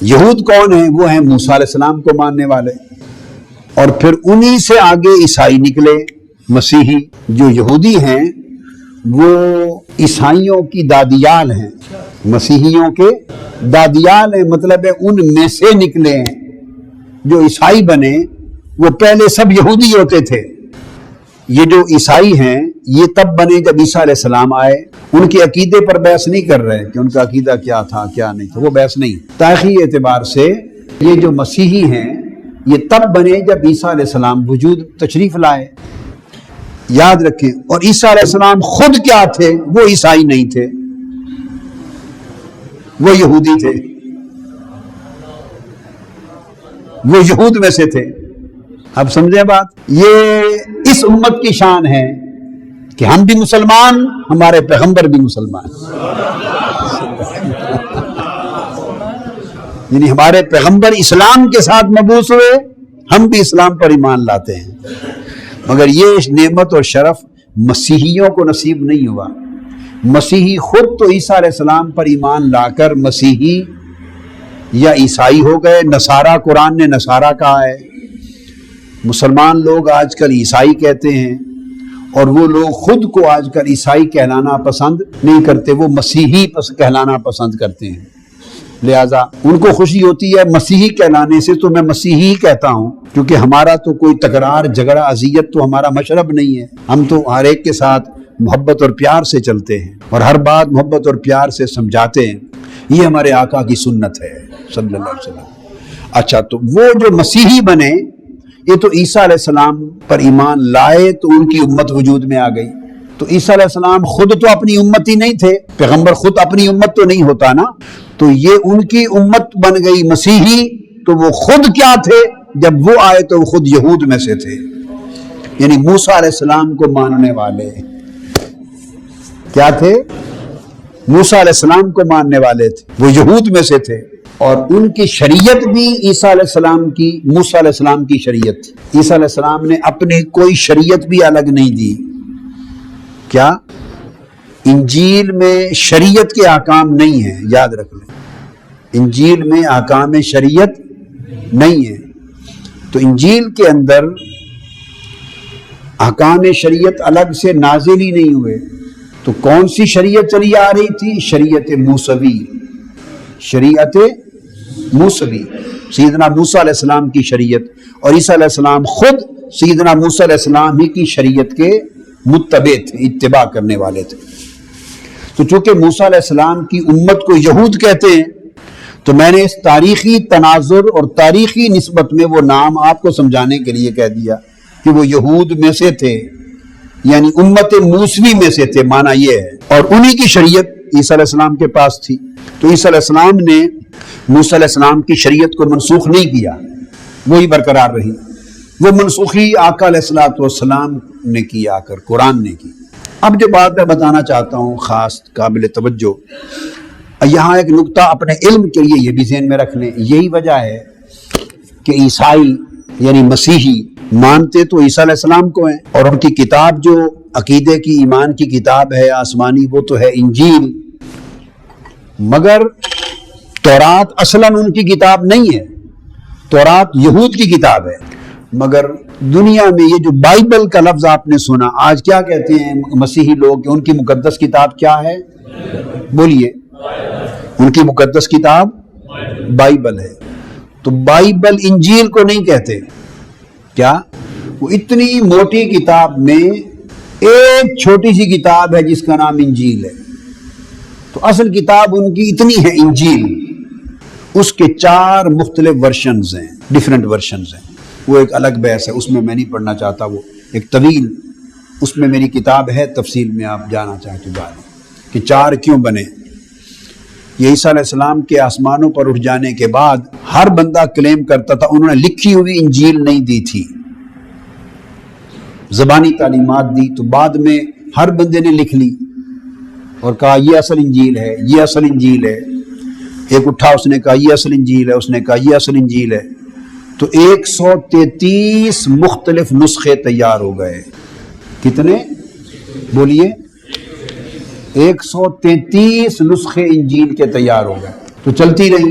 یہود کون ہیں؟ وہ ہیں موسیٰ علیہ السلام کو ماننے والے، اور پھر انہی سے آگے عیسائی نکلے، مسیحی۔ جو یہودی ہیں وہ عیسائیوں کی دادیال ہیں، مسیحیوں کے دادیال ہیں، مطلب ہے ان میں سے نکلے ہیں۔ جو عیسائی بنے وہ پہلے سب یہودی ہوتے تھے۔ یہ جو عیسائی ہیں یہ تب بنے جب عیسیٰ علیہ السلام آئے۔ ان کے عقیدے پر بحث نہیں کر رہے کہ ان کا عقیدہ کیا تھا کیا نہیں تھا، وہ بحث نہیں۔ تاریخی اعتبار سے یہ جو مسیحی ہیں یہ تب بنے جب عیسیٰ علیہ السلام وجود تشریف لائے، یاد رکھیں۔ اور عیسیٰ علیہ السلام خود کیا تھے؟ وہ عیسائی نہیں تھے، وہ یہودی تھے، وہ یہود میں سے تھے۔ اب سمجھیں بات؟ یہ اس امت کی شان ہے کہ ہم بھی مسلمان، ہمارے پیغمبر بھی مسلمان، یعنی ہمارے پیغمبر اسلام کے ساتھ مبعوث ہوئے، ہم بھی اسلام پر ایمان لاتے ہیں۔ مگر یہ نعمت اور شرف مسیحیوں کو نصیب نہیں ہوا۔ مسیحی خود تو عیسیٰ علیہ السلام پر ایمان لا کر مسیحی یا عیسائی ہو گئے۔ نصارہ، قرآن نے نصارہ کہا ہے، مسلمان لوگ آج کل عیسائی کہتے ہیں، اور وہ لوگ خود کو آج کل عیسائی کہلانا پسند نہیں کرتے، وہ مسیحی کہلانا پسند کرتے ہیں۔ لہٰذا ان کو خوشی ہوتی ہے مسیحی کہلانے سے، تو میں مسیحی کہتا ہوں، کیونکہ ہمارا تو کوئی تکرار، جھگڑا، اذیت تو ہمارا مشرب نہیں ہے۔ ہم تو ہر ایک کے ساتھ محبت اور پیار سے چلتے ہیں، اور ہر بات محبت اور پیار سے سمجھاتے ہیں۔ یہ ہمارے آقا کی سنت ہے صلی اللہ علیہ وسلم۔ اچھا، تو وہ جو مسیحی بنے یہ تو عیسیٰ علیہ السلام پر ایمان لائے تو ان کی امت وجود میں آ گئی۔ تو عیسیٰ علیہ السلام خود تو اپنی امت ہی نہیں تھے، پیغمبر خود اپنی امت تو نہیں ہوتا نا، تو یہ ان کی امت بن گئی مسیحی۔ تو وہ خود کیا تھے؟ جب وہ آئے تو وہ خود یہود میں سے تھے، یعنی موسیٰ علیہ السلام کو ماننے والے کیا تھے؟ موسیٰ علیہ السلام کو ماننے والے تھے، وہ یہود میں سے تھے۔ اور ان کی شریعت بھی عیسیٰ علیہ السلام کی، موسیٰ علیہ السلام کی شریعت تھی۔ عیسیٰ علیہ السلام نے اپنی کوئی شریعت بھی الگ نہیں دی۔ کیا انجیل میں شریعت کے احکام نہیں ہیں؟ یاد رکھ لیں، انجیل میں احکام شریعت نہیں ہے۔ تو انجیل کے اندر احکام شریعت الگ سے نازل ہی نہیں ہوئے۔ تو کون سی شریعت چلی آ رہی تھی؟ شریعت موسوی، شریعت موسوی، سیدنا موسیٰ علیہ السلام کی شریعت۔ اور عیسیٰ علیہ السلام خود سیدنا موسیٰ علیہ السلام ہی کی شریعت کے متبع تھے، اتباع کرنے والے تھے۔ تو چونکہ موسیٰ علیہ السلام کی امت کو یہود کہتے ہیں، تو میں نے اس تاریخی تناظر اور تاریخی نسبت میں وہ نام آپ کو سمجھانے کے لیے کہہ دیا کہ وہ یہود میں سے تھے، یعنی امت موسوی میں سے تھے، معنی یہ ہے۔ اور انہی کی شریعت عیسیٰ علیہ السلام کے پاس تھی۔ تو عیسیٰ علیہ السلام نے موسیٰ علیہ السلام کی شریعت کو منسوخ نہیں کیا، وہی برقرار رہی۔ وہ منسوخی آقا علیہ السلام نے کی، آ کر قرآن نے کی۔ اب جو بات میں بتانا چاہتا ہوں خاص قابل توجہ، یہاں ایک نقطہ اپنے علم کے لیے یہ بھی ذہن میں رکھ لیں۔ یہی وجہ ہے کہ عیسائی یعنی مسیحی مانتے تو عیسیٰ علیہ السلام کو ہیں، اور ان کی کتاب جو عقیدے کی، ایمان کی کتاب ہے آسمانی، وہ تو ہے انجیل، مگر تورات اصلاً ان کی کتاب نہیں ہے، تورات یہود کی کتاب ہے۔ مگر دنیا میں یہ جو بائبل کا لفظ آپ نے سنا، آج کیا کہتے ہیں مسیحی لوگ کہ ان کی مقدس کتاب کیا ہے؟ بولیے، ان کی مقدس کتاب بائبل ہے۔ تو بائبل انجیل کو نہیں کہتے، کیا؟ وہ اتنی موٹی کتاب میں ایک چھوٹی سی کتاب ہے جس کا نام انجیل ہے۔ تو اصل کتاب ان کی اتنی ہے انجیل، اس کے 4 مختلف ورشنز ہیں، ڈیفرنٹ ورشنز ہیں۔ وہ ایک الگ بحث ہے، اس میں میں نہیں پڑھنا چاہتا، وہ ایک طویل، اس میں میری کتاب ہے، تفصیل میں آپ جانا چاہیں تو جانیں کہ 4 کیوں بنے۔ یہ عیسیٰ علیہ السلام کے آسمانوں پر اٹھ جانے کے بعد ہر بندہ کلیم کرتا تھا انہوں نے لکھی ہوئی انجیل نہیں دی تھی، زبانی تعلیمات دی، تو بعد میں ہر بندے نے لکھ لی اور کہا یہ اصل انجیل ہے، یہ اصل انجیل ہے۔ ایک اٹھا، اس نے کہا یہ اصل انجیل ہے، اس نے کہا یہ اصل انجیل ہے۔ تو 133 مختلف نسخے تیار ہو گئے۔ کتنے؟ بولیے، 133 نسخے انجیل کے تیار ہو گئے۔ تو چلتی رہی